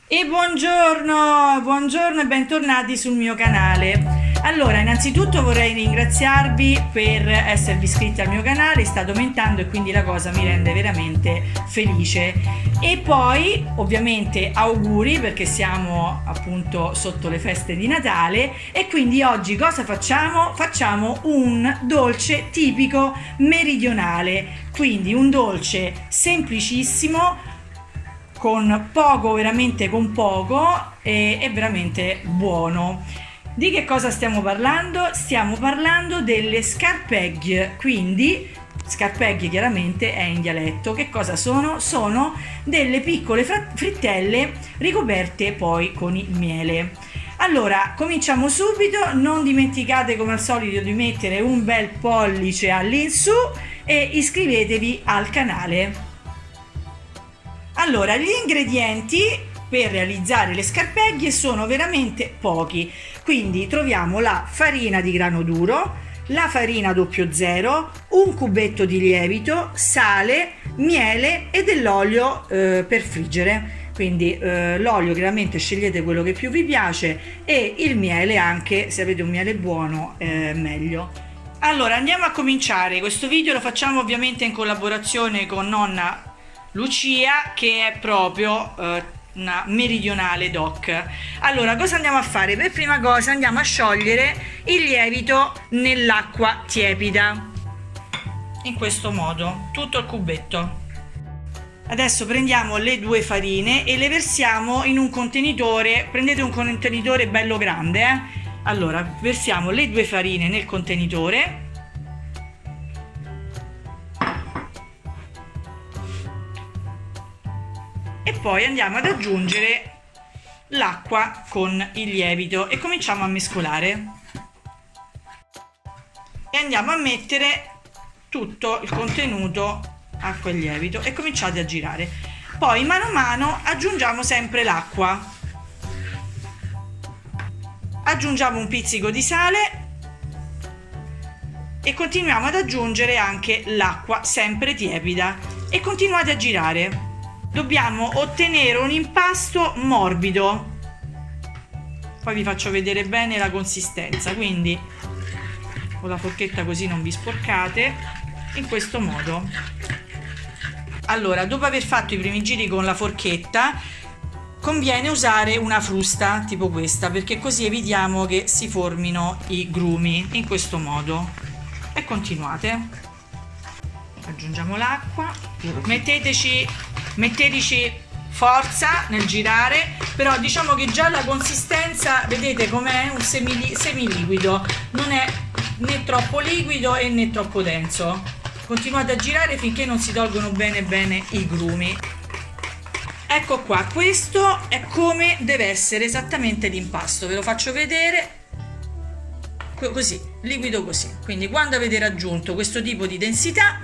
E buongiorno, buongiorno e bentornati sul mio canale. Allora, innanzitutto vorrei ringraziarvi per esservi iscritti al mio canale, state aumentando e quindi la cosa mi rende veramente felice. E poi, ovviamente, auguri perché siamo appunto sotto le feste di Natale e quindi oggi cosa facciamo? Facciamo un dolce tipico meridionale, quindi un dolce semplicissimo con poco, veramente con poco, e è veramente buono. Di che cosa stiamo parlando? Stiamo parlando delle scarpegghie, quindi scarpegghie chiaramente è in dialetto. Che cosa sono? Sono delle piccole frittelle ricoperte poi con il miele. Allora, cominciamo subito, non dimenticate come al solito di mettere un bel pollice all'insù e iscrivetevi al canale. Allora, gli ingredienti per realizzare le scarpegghie sono veramente pochi, quindi troviamo la farina di grano duro, la farina 00, un cubetto di lievito, sale, miele e dell'olio per friggere. Quindi l'olio chiaramente scegliete quello che più vi piace e il miele anche, se avete un miele buono meglio. Allora andiamo a cominciare, questo video lo facciamo ovviamente in collaborazione con nonna Lucia, che è proprio una meridionale doc. Allora, cosa andiamo a fare? Per prima cosa andiamo a sciogliere il lievito nell'acqua tiepida, in questo modo, tutto il cubetto. Adesso prendiamo le due farine e le versiamo in un contenitore, prendete un contenitore bello grande. Allora, versiamo le due farine nel contenitore. E poi andiamo ad aggiungere l'acqua con il lievito e cominciamo a mescolare e andiamo a mettere tutto il contenuto acqua e lievito e cominciate a girare. Poi mano a mano aggiungiamo sempre l'acqua, aggiungiamo un pizzico di sale e continuiamo ad aggiungere anche l'acqua sempre tiepida e continuate a girare. Dobbiamo ottenere un impasto morbido, poi vi faccio vedere bene la consistenza, quindi con la forchetta così non vi sporcate, in questo modo. Allora, dopo aver fatto i primi giri con la forchetta conviene usare una frusta tipo questa, perché così evitiamo che si formino i grumi, in questo modo. E continuate. Aggiungiamo l'acqua, metteteci forza nel girare, però diciamo che già la consistenza, vedete com'è? Un semiliquido, non è né troppo liquido e né troppo denso. Continuate a girare finché non si tolgono bene i grumi. Ecco qua, questo è come deve essere esattamente l'impasto, ve lo faccio vedere. Così, liquido così. Quindi quando avete raggiunto questo tipo di densità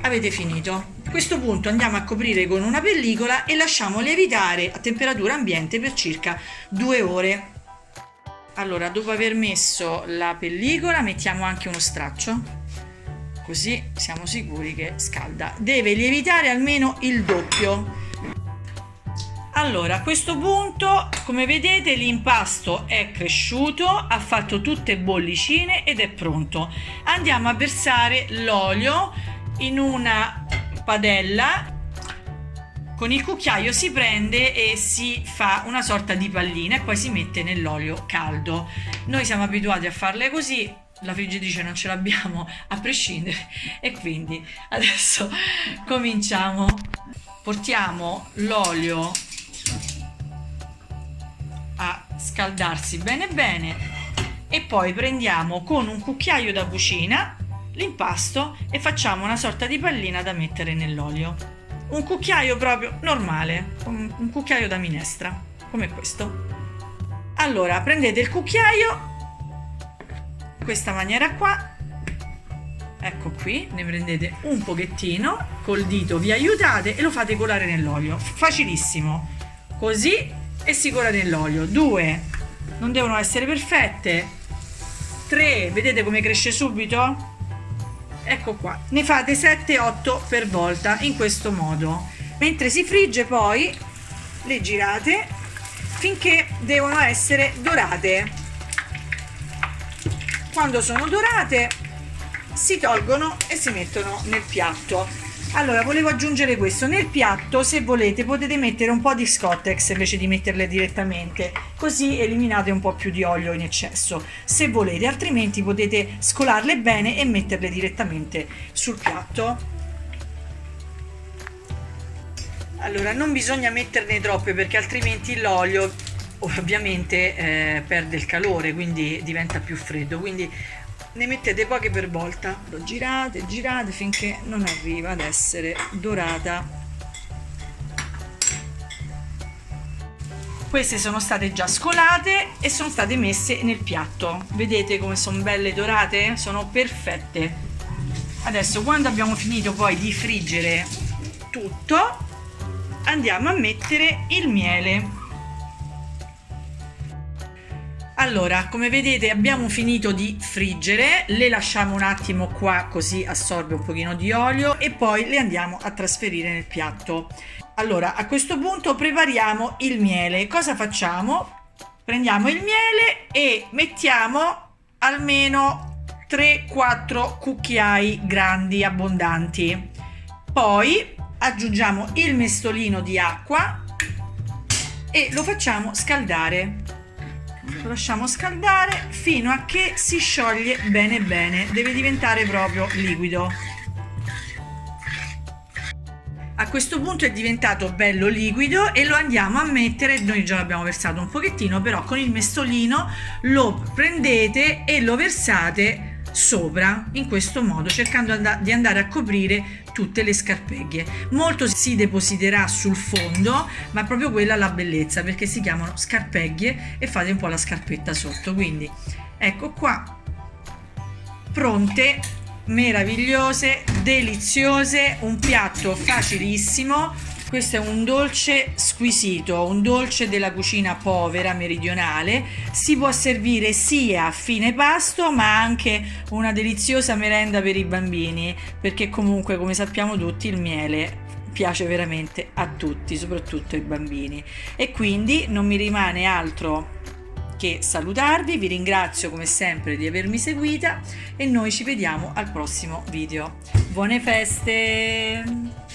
avete finito. A questo punto andiamo a coprire con una pellicola e lasciamo lievitare a temperatura ambiente per circa 2 ore. Allora, dopo aver messo la pellicola mettiamo anche uno straccio, così siamo sicuri che scalda. Deve lievitare almeno il doppio. Allora, a questo punto, come vedete, l'impasto è cresciuto, ha fatto tutte bollicine ed è pronto. Andiamo a versare l'olio in una padella, con il cucchiaio si prende e si fa una sorta di pallina e poi si mette nell'olio caldo. Noi siamo abituati a farle così, la friggitrice non ce l'abbiamo a prescindere e quindi adesso cominciamo. Portiamo l'olio a scaldarsi bene e poi prendiamo con un cucchiaio da cucina l'impasto e facciamo una sorta di pallina da mettere nell'olio. Un cucchiaio proprio normale, un cucchiaio da minestra, come questo. Allora, prendete il cucchiaio, questa maniera qua, ecco qui, ne prendete un pochettino, col dito vi aiutate e lo fate colare nell'olio. Facilissimo, così e si cola nell'olio. 2, non devono essere perfette. 3, vedete come cresce subito? Ecco qua, ne fate 7-8 per volta in questo modo. Mentre si frigge poi le girate finché devono essere dorate. Quando sono dorate si tolgono e si mettono nel piatto. Allora, volevo aggiungere questo: nel piatto, se volete, potete mettere un po' di Scottex invece di metterle direttamente, così eliminate un po' più di olio in eccesso, se volete, altrimenti potete scolarle bene e metterle direttamente sul piatto. Allora, non bisogna metterne troppe perché altrimenti l'olio ovviamente perde il calore, quindi diventa più freddo, quindi ne mettete poche per volta, lo girate finché non arriva ad essere dorata. Queste sono state già scolate e sono state messe nel piatto, vedete come sono belle dorate? Sono perfette. Adesso, quando abbiamo finito poi di friggere tutto, andiamo a mettere il miele. Allora, come vedete, abbiamo finito di friggere, le lasciamo un attimo qua così assorbe un pochino di olio e poi le andiamo a trasferire nel piatto. Allora, a questo punto prepariamo il miele. Cosa facciamo? Prendiamo il miele e mettiamo almeno 3-4 cucchiai grandi, abbondanti. Poi aggiungiamo il mestolino di acqua e lo facciamo scaldare. Lo lasciamo scaldare fino a che si scioglie bene bene, deve diventare proprio liquido. A questo punto è diventato bello liquido e lo andiamo a mettere, noi già l'abbiamo versato un pochettino, però con il mestolino lo prendete e lo versate sopra in questo modo, cercando di andare a coprire tutte le scarpegghie. Molto si depositerà sul fondo, ma è proprio quella la bellezza, perché si chiamano scarpegghie e fate un po' la scarpetta sotto. Quindi ecco qua, pronte, meravigliose, deliziose, un piatto facilissimo. Questo è un dolce squisito, un dolce della cucina povera meridionale. Si può servire sia a fine pasto, ma anche una deliziosa merenda per i bambini, perché comunque, come sappiamo tutti, il miele piace veramente a tutti, soprattutto ai bambini. E quindi non mi rimane altro che salutarvi. Vi ringrazio come sempre di avermi seguita e noi ci vediamo al prossimo video. Buone feste!